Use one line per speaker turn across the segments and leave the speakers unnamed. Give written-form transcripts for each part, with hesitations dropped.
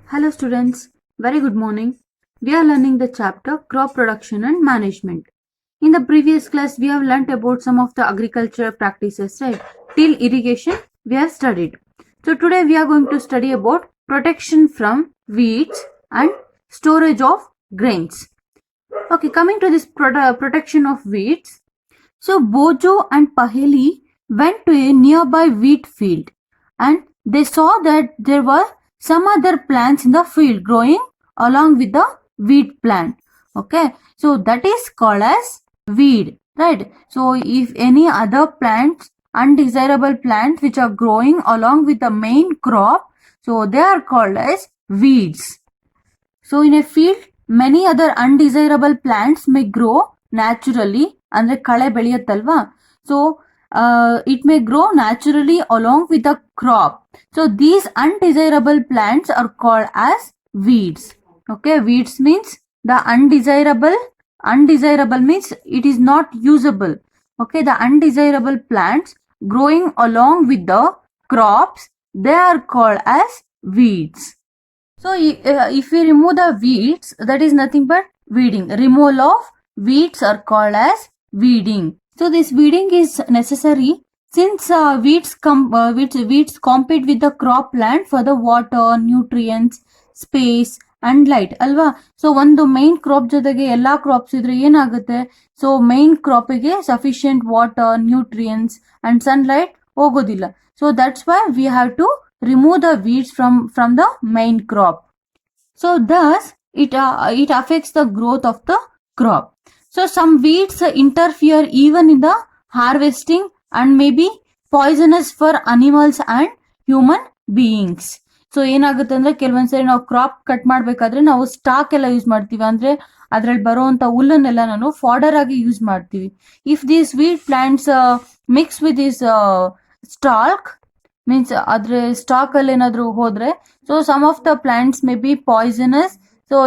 Hello students, very good morning. We are learning the chapter crop production and management. In the previous class we have learnt about some of the agriculture practices, right? Till irrigation we have studied. So today we are going to study about protection from weeds and storage of grains. Okay, coming to this protection of weeds. So Bojo and Paheli went to a nearby wheat field and they saw that there were some other plants in the field growing along with the wheat plant. Okay, so that is called as weed, right? So if any other plants, undesirable plants which are growing along with the main crop, so they are called as weeds. So in a field, many other undesirable plants may grow naturally. ಅಂದ್ರೆ ಕಳೆ ಬೆಳೆಯುತ್ತಲ್ವಾ, so it may grow naturally along with the crop. So these undesirable plants are called as weeds. Okay, weeds means the undesirable. Undesirable means it is not usable. Okay, the undesirable plants growing along with the crops, they are called as weeds. So if we remove the weeds, that is nothing but weeding. Removal of weeds are called as weeding. So this weeding is necessary since weeds compete with the crop plant for the water, nutrients, space and light ಅಲ್ವಾ. So ಒಂದು main crop ಜೊತೆಗೆ ಎಲ್ಲಾ crops ಇದ್ರೆ ಏನಾಗುತ್ತೆ, so main ಕ್ರಾಪಿಗೆ sufficient water, nutrients and sunlight ಹೋಗೋದಿಲ್ಲ. So that's why we have to remove the weeds from the main crop. So thus it affects the growth of the crop. So some weeds interfere even in the harvesting and may be poisonous for animals and human beings. So ಏನಾಗುತ್ತೆ ಅಂದ್ರೆ ಕೆಲವೊಂದ್ಸರಿ ನಾವು crop cut ಮಾಡ್ಬೇಕಾದ್ರೆ ನಾವು stock ಎಲ್ಲ use ಮಾಡ್ತೀವಿ, ಅಂದ್ರೆ ಅದ್ರಲ್ಲಿ ಬರುವಂತ ಹುಲ್ಲನ್ನೆಲ್ಲ ನಾನು ಫಾಡರ್ ಆಗಿ ಯೂಸ್ ಮಾಡ್ತೀವಿ. If these weed plants mix with this stock means adre stock alli enadru hodre, so some of the plants may be poisonous, so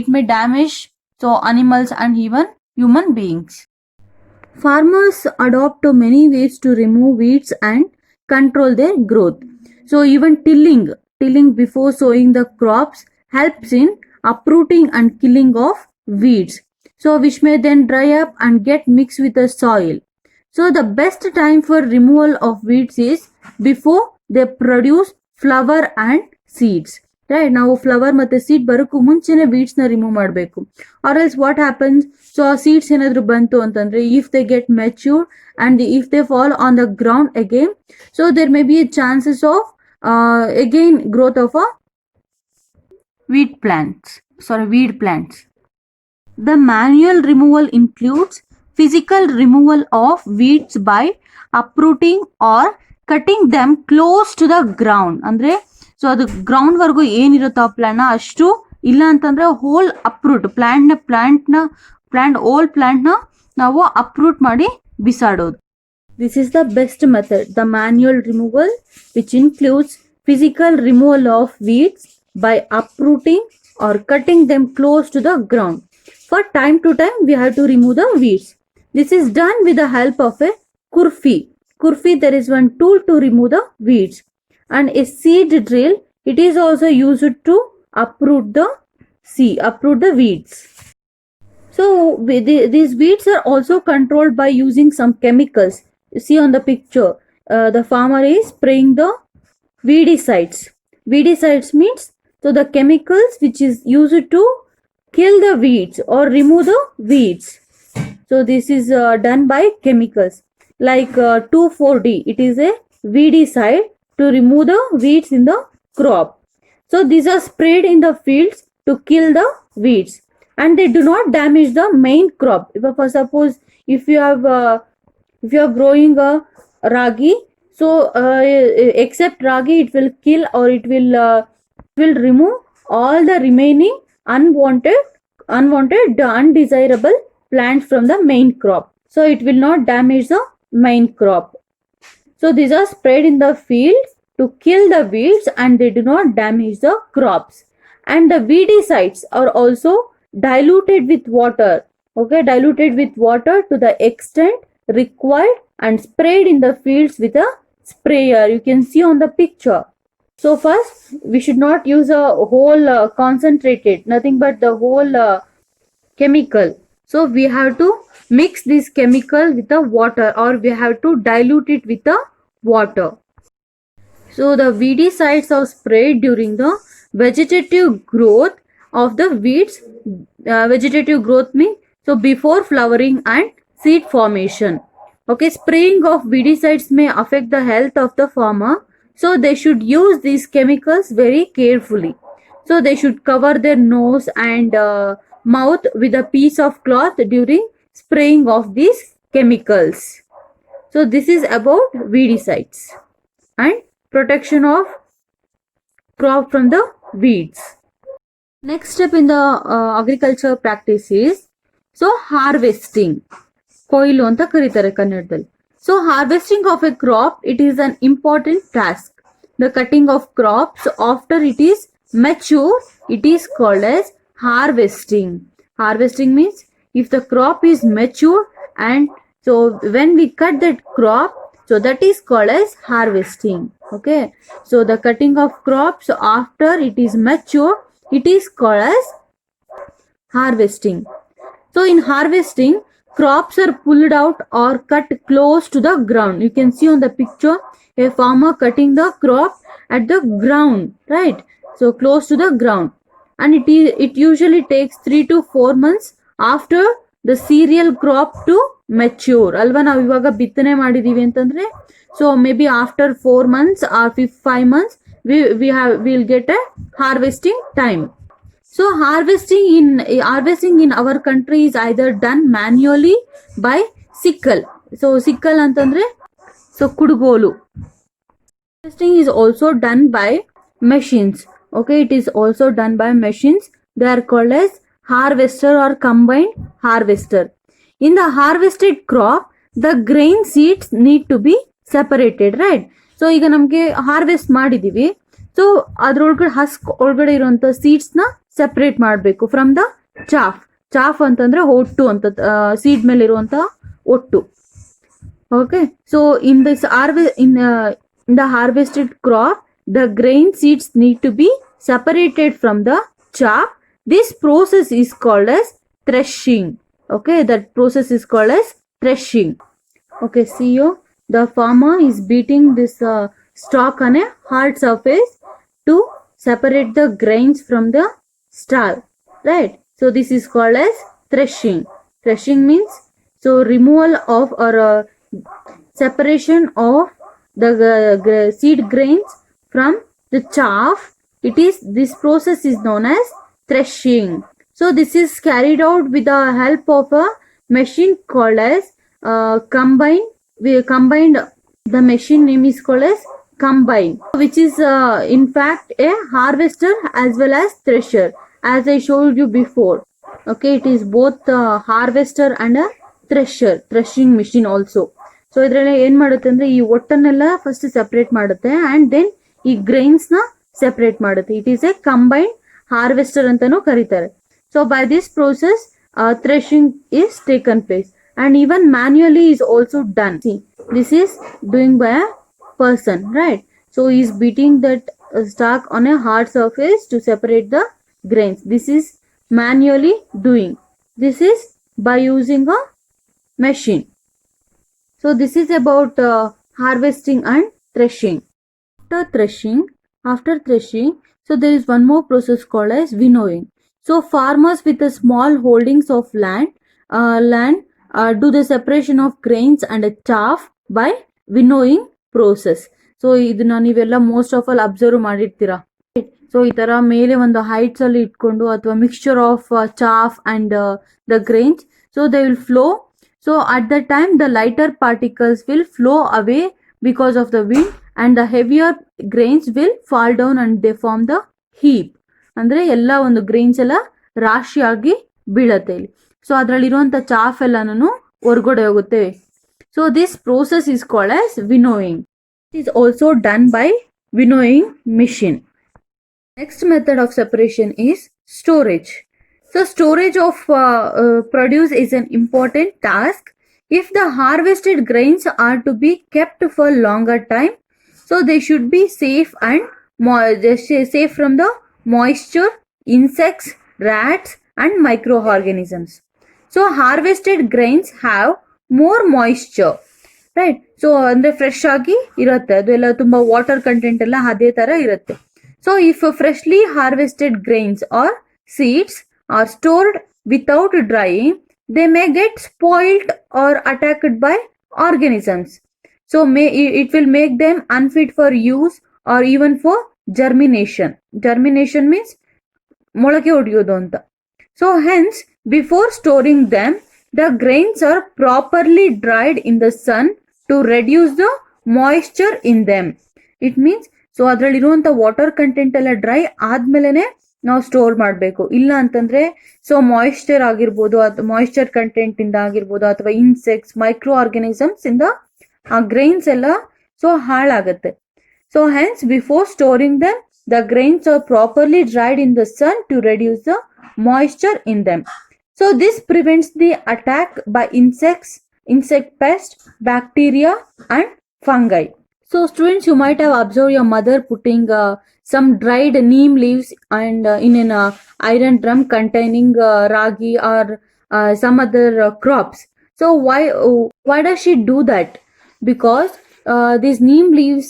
it may damage so animals and even human beings. Farmers adopt many ways to remove weeds and control their growth. So even tilling before sowing the crops helps in uprooting and killing of weeds, so which may then dry up and get mixed with the soil. So the best time for removal of weeds is before they produce flower and seeds. Right, ನಾವು flower ಮತ್ತೆ seed ಬರೋಕ್ಕೂ ಮುಂಚೆನೆ weeds ನ remove ಮಾಡಬೇಕು. Or else what happens, so ಆ seeds ಏನಾದ್ರು ಬಂತು ಅಂತಂದ್ರೆ if they get mature and if they fall on the ground again, so there may be chances of again growth of a weed plants. The manual removal includes physical removal of weeds by uprooting or cutting them close to the ground. ಅಂದ್ರೆ so ಅದು ground ವರ್ಗು ಏನಿರುತ್ತೋ ಆ plant ಅಷ್ಟು ಇಲ್ಲ ಅಂತಂದ್ರೆ hole uproot hole plant ನ ನಾವು uproot ಮಾಡಿ ಬಿಸಾಡೋದು. This is the best method, the manual removal, which includes physical removal of weeds by uprooting or cutting them close to the ground. For time to time we have to remove the weeds. This is done with the help of a kurfi. There is one tool to remove the weeds, and a seed drill. It is also used to uproot the weeds. So these weeds are also controlled by using some chemicals. You see on the picture, the farmer is spraying the weedicides. Weedicides means so the chemicals which is used to kill the weeds or remove the weeds. So this is done by chemicals like 2,4-D. It is a weedicide to remove the weeds in the crop. So these are sprayed in the fields to kill the weeds, and they do not damage the main crop. For suppose if you are growing a ragi, so except ragi it will kill or it will remove all the remaining unwanted undesirable plants from the main crop, so it will not damage the main crop. So these are sprayed in the field to kill the weeds and they do not damage the crops. And the weedicides are also diluted with water. Okay, diluted with water to the extent required and sprayed in the fields with a sprayer. You can see on the picture. So first, we should not use a whole concentrated, nothing but the whole chemical. So we have to mix this chemical with the water, or we have to dilute it with the water. So the weedicides are sprayed during the vegetative growth of the weeds. Vegetative growth means so before flowering and seed formation. Okay, spraying of weedicides may affect the health of the farmer, so they should use these chemicals very carefully. So they should cover their nose and mouth with a piece of cloth during spraying of these chemicals. So this is about weedicides and protection of crop from the weeds. Next step in the agriculture practice is so harvesting. ಕೊಯ್ಲು ಅಂತ ಕರೀತಾರೆ ಕನ್ನಡದಲ್ಲಿ. So harvesting of a crop, it is an important task. The cutting of crops after it is mature, it is called as harvesting. Harvesting means if the crop is mature, and so when we cut that crop, so that is called as harvesting. Okay, so the cutting of crops after it is mature, it is called as harvesting. So in harvesting, crops are pulled out or cut close to the ground. You can see on the picture a farmer cutting the crop at the ground, right? So close to the ground, and it usually takes 3 to 4 months after the cereal crop to mature. ಅಲ್ವಾ, ನಾವು ಇವಾಗ ಬಿತ್ತನೆ ಮಾಡಿದೀವಿ ಅಂತಂದ್ರೆ so maybe after 4 months or 5 months we'll get a harvesting time. So harvesting in our country is either done manually by sickle. So sickle ಅಂತಂದ್ರೆ so ಕುಡುಗೋಲು. Harvesting is also done by machines. Okay, it is also done by machines. They are called as harvester or combined harvester. In the harvested crop, the grain seeds need to be separated, right? So ಈಗ ನಮಗೆ harvest ಮಾಡಿದೀವಿ, so ಅದ್ರೊಳಗಡೆ husk ಒಳಗಡೆ ಇರುವಂತ seeds ನ separate ಮಾಡಬೇಕು from the chaff. Chaff ಅಂತಂದ್ರೆ ಒಟ್ಟು ಅಂತ, ಸೀಡ್ ಮೇಲೆ ಇರುವಂತ ಒಟ್ಟು. Okay, so in the harvested crop, the grain seeds need to be separated from the chaff. This process is called as threshing. Okay, that process is called as threshing. Okay, see you. The farmer is beating this stalk on a hard surface to separate the grains from the stalk, right? So this is called as threshing. Threshing means so removal of or separation of the seed grains from the chaff. This process is known as threshing. So this is carried out with the help of a machine called as combine. The machine name is called as combine, which is in fact a harvester as well as thresher, as I showed you before. Okay, it is both harvester and a threshing machine also. So ಇದ್ರಲ್ಲಿ ಏನ್ ಮಾಡುತ್ತೆ ಅಂದ್ರೆ ಈ ಒಟ್ಟನ್ನೆಲ್ಲ first separate ಮಾಡುತ್ತೆ and then ಈ grains ನ separate ಮಾಡುತ್ತೆ. It is A combined harvester ಅಂತಾನೂ ಕರೀತಾರೆ. So by this process threshing is taken place and even manually is also done. See, this is doing by a person, right? So he is beating that stalk on a hard surface to separate the grains. This is manually doing. This is by using a machine. So this is about harvesting and threshing. After threshing, so there is one more process called as winnowing. So farmers with a small holdings of land do the separation of grains and chaff by winnowing process. So ಇದನ್ನ ನೀವೆಲ್ಲ most of all observe ಮಾಡಿರ್ತೀರಾ. So ಈ ತರ ಮೇಲೆ ಒಂದು heights ಅಲ್ಲಿ ಇಟ್ಕೊಂಡು ಅಥವಾ mixture of chaff and the grains, so they will flow. So at that time the lighter particles will flow away because of the wind and the heavier grains will fall down and they form the heap. ಅಂದ್ರೆ ಎಲ್ಲ ಒಂದು grains ಎಲ್ಲ ರಾಶಿಯಾಗಿ ಬೀಳತ್ತೆ ಇಲ್ಲಿ. So ಅದರಲ್ಲಿರುವಂತ chaff ಎಲ್ಲಾನು ಹೊರಗಡೆ ಹೋಗುತ್ತೆ. So this process is called as winnowing. It is also done by winnowing machine. Next method of separation is storage. So storage of produce is an important task. If the harvested grains are to be kept for longer time, so they should be safe and safe from the moisture, insects, rats, and microorganisms. So harvested grains have more moisture, right. So ಅಂದ್ರೆ fresh ಆಗಿ ಇರುತ್ತೆ, ಅದೆಲ್ಲ ತುಂಬಾ water content ಎಲ್ಲ ಅದೇ ತರ ಇರುತ್ತೆ. So if freshly harvested grains or seeds are stored without drying, they may get spoiled or attacked by organisms. So it will make them unfit for use or even for germination. Germination means ಮೊಳಕೆ ಹೊಡೆಯೋದು ಅಂತ. So hence, before storing them, the grains are properly dried in the sun to reduce the moisture in them. It means, so ಅದರಲ್ಲಿರುವಂಥ water content ಎಲ್ಲ dry ಆದ್ಮೇಲೆ ನಾವು store ಮಾಡಬೇಕು. ಇಲ್ಲ ಅಂತಂದ್ರೆ ಸೊ ಮಾಯಿಶ್ಚರ್ ಆಗಿರ್ಬೋದು, ಅಥವಾ ಮಾಯಿಶ್ಚರ್ ಕಂಟೆಂಟ್ ಇಂದ ಆಗಿರ್ಬೋದು, ಅಥವಾ ಇನ್ಸೆಕ್ಟ್ಸ್, ಮೈಕ್ರೋ ಆರ್ಗನಿಸಮ್ಸ್ ಇಂದ ಆ ಗ್ರೈನ್ಸ್ ಎಲ್ಲ ಸೊ ಹಾಳಾಗತ್ತೆ. So hence before storing them, the grains are properly dried in the sun to reduce the moisture in them. So this prevents the attack by insects, insect pests, bacteria and fungi. So students, you might have observed your mother putting some dried neem leaves and in an iron drum containing ragi or some other crops. So why does she do that? Because these neem leaves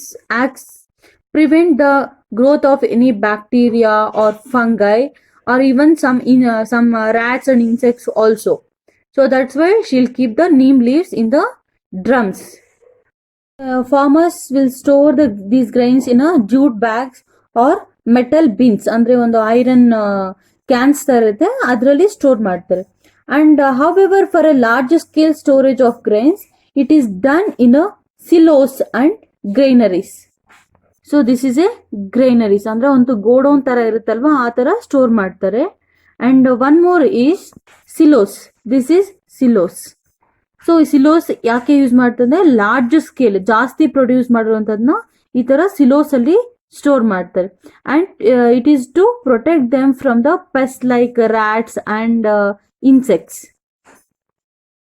prevent the growth of any bacteria or fungi or even some rats and insects also. So that's why she'll keep the neem leaves in the drums. Farmers will store these grains in a jute bags or metal bins, ಅಂದ್ರೆ ಒಂದು iron cans ಇರುತ್ತೆ, ಅದರಲ್ಲಿ store ಮಾಡ್ತಾರೆ. And however, for a large scale storage of grains, it is done in a silos and granaries. So this is a granaries, ಅಂದ್ರೆ ಒಂದು godown ತರ ಇರುತ್ತಲ್ವಾ, ಆ ತರ ಸ್ಟೋರ್ ಮಾಡ್ತಾರೆ. And one more is silos. This is silos. So silos ಯಾಕೆ use ಮಾಡ್ತಾರೆ? Large scale, ಜಾಸ್ತಿ ಪ್ರೊಡ್ಯೂಸ್ ಮಾಡಿರುವಂತದನ್ನ ಈ ತರ ಸಿಲೋಸ್ ಅಲ್ಲಿ ಸ್ಟೋರ್ ಮಾಡ್ತಾರೆ. And it is to protect them from the pest like rats and insects.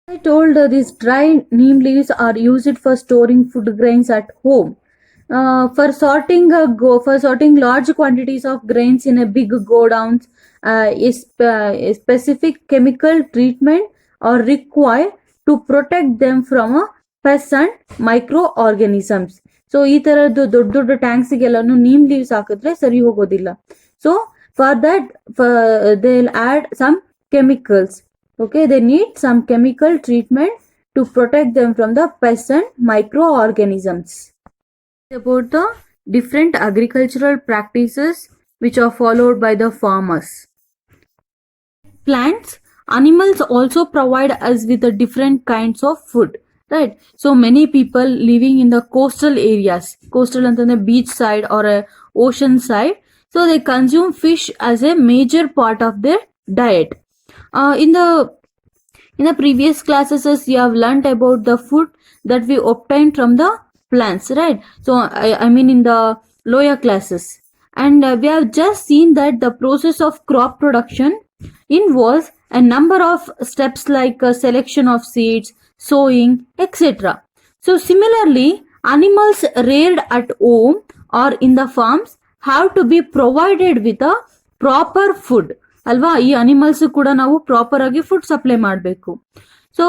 I told these dry neem leaves are used for storing food grains at home. For sorting large quantities of grains in a big godowns, a specific chemical treatment are required to protect them from pests and microorganisms. So ಈ ತರದ್ದು ದೊಡ್ಡ ದೊಡ್ಡ ಟ್ಯಾಂಕ್ಸ್ಗೆಲ್ಲಾನು neem leaves ಹಾಕಿದ್ರೆ ಸರಿ ಹೋಗೋದಿಲ್ಲ. So for that they will add some chemicals. Okay, they need some chemical treatment to protect them from the pests and microorganisms. About the different agricultural practices which are followed by the farmers. Plants, animals also provide us with the different kinds of food, right? So many people living in the coastal areas, coastal and the beach side or a ocean side, so they consume fish as a major part of their diet. In the previous classes, you have learnt about the food that we obtain from the plants, right? So I mean in the lower classes, and we have just seen that the process of crop production involves a number of steps like selection of seeds, sowing, etc. So similarly, animals reared at home or in the farms have to be provided with a proper food. ಅಲ್ವಾ? ಈ animals ಕೂಡ ನಾವು proper ಆಗಿ food supply ಮಾಡಬೇಕು. So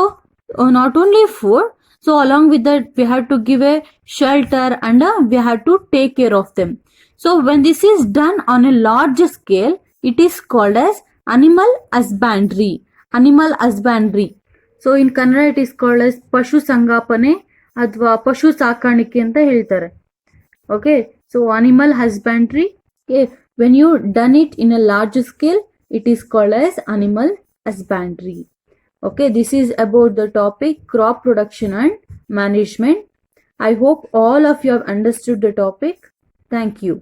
not only food, so along with that we have to give a shelter and we have to take care of them. So when this is done on a large scale, it is called as animal husbandry. Animal husbandry. So in Kannada it is called as ಪಶು ಸಂಗಾಪನೆ ಅಥವಾ ಪಶು ಸಾಕಾಣಿಕೆ ಅಂತ ಹೇಳ್ತಾರೆ. Okay, so animal husbandry, when you done it in a large scale, it is called as animal husbandry. Okay, this is about the topic crop production and management. I hope all of you have understood the topic. Thank you.